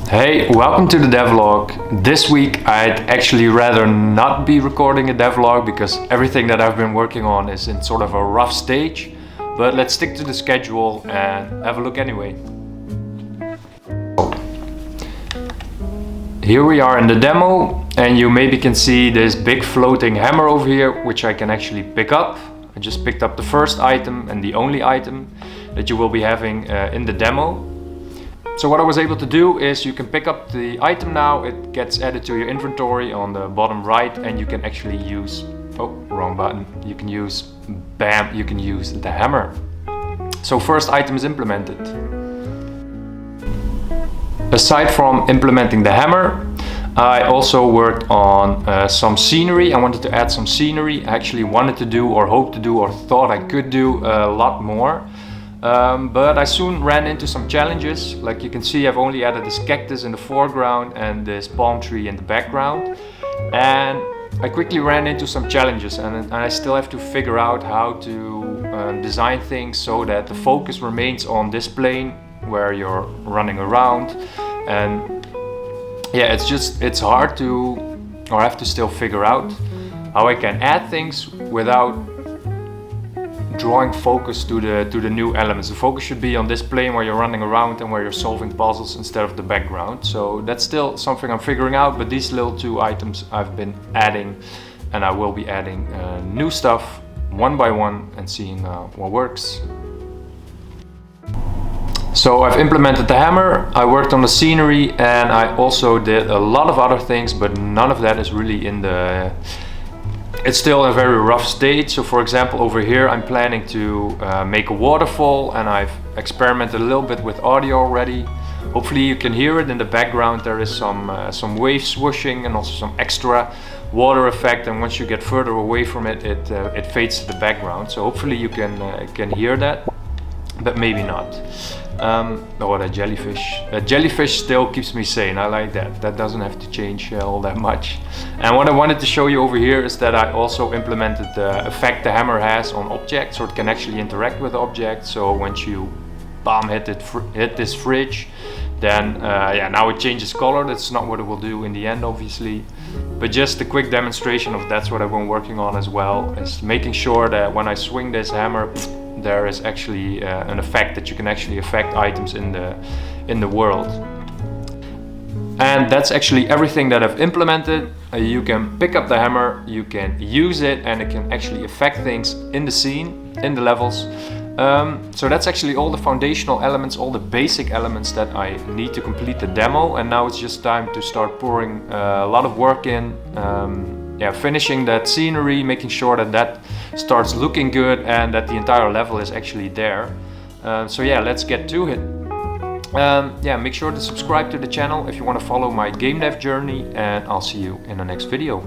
Hey, welcome to the devlog. This week I'd actually rather not be recording a devlog because everything that I've been working on is in sort of a rough stage, but let's stick to the schedule and have a look anyway. Here we are in the demo, and you maybe can see this big floating hammer over here, which I can actually pick up. I just picked up the first item and the only item that you will be having in the demo. So what I was able to do is you can pick up the item now, it gets added to your inventory on the bottom right, and you can actually use, oh, wrong button, you can use, bam, you can use the hammer. So first item is implemented. Aside from implementing the hammer, I also worked on some scenery. I wanted to add some scenery. I actually wanted to do, or hoped to do, or thought I could do a lot more. But I soon ran into some challenges. Like you can see, I've only added this cactus in the foreground and this palm tree in the background. And I quickly ran into some challenges, and I still have to figure out how to design things so that the focus remains on this plane where you're running around. And yeah, it's hard to, or I have to still figure out how I can add things without drawing focus to the new elements. The focus should be on this plane where you're running around and where you're solving puzzles instead of the background. So that's still something I'm figuring out, but these little two items I've been adding, and I will be adding new stuff one by one and seeing what works. So I've implemented the hammer, I worked on the scenery, and I also did a lot of other things, but none of that is really in the... It's still in a very rough state. So for example, over here I'm planning to make a waterfall, and I've experimented a little bit with audio already. Hopefully you can hear it in the background. There is some wave swooshing and also some extra water effect, and once you get further away from it, it fades to the background. So hopefully you can hear that, but maybe not. Oh, that jellyfish. Jellyfish still keeps me sane. I like that. That doesn't have to change all that much. And what I wanted to show you over here is that I also implemented the effect the hammer has on objects, so it can actually interact with objects. So once you hit this fridge, then yeah, now it changes color. That's not what it will do in the end, obviously. But just a quick demonstration of that's what I've been working on as well, is making sure that when I swing this hammer, there is actually an effect that you can actually affect items in the world. And that's actually everything that I've implemented. You can pick up the hammer, you can use it, and it can actually affect things in the scene, in the levels. So that's actually all the foundational elements, all the basic elements that I need to complete the demo. And now it's just time to start pouring a lot of work in. Yeah, finishing that scenery, making sure that starts looking good and that the entire level is actually there. So yeah, let's get to it. Yeah, make sure to subscribe to the channel if you want to follow my game dev journey, and I'll see you in the next video.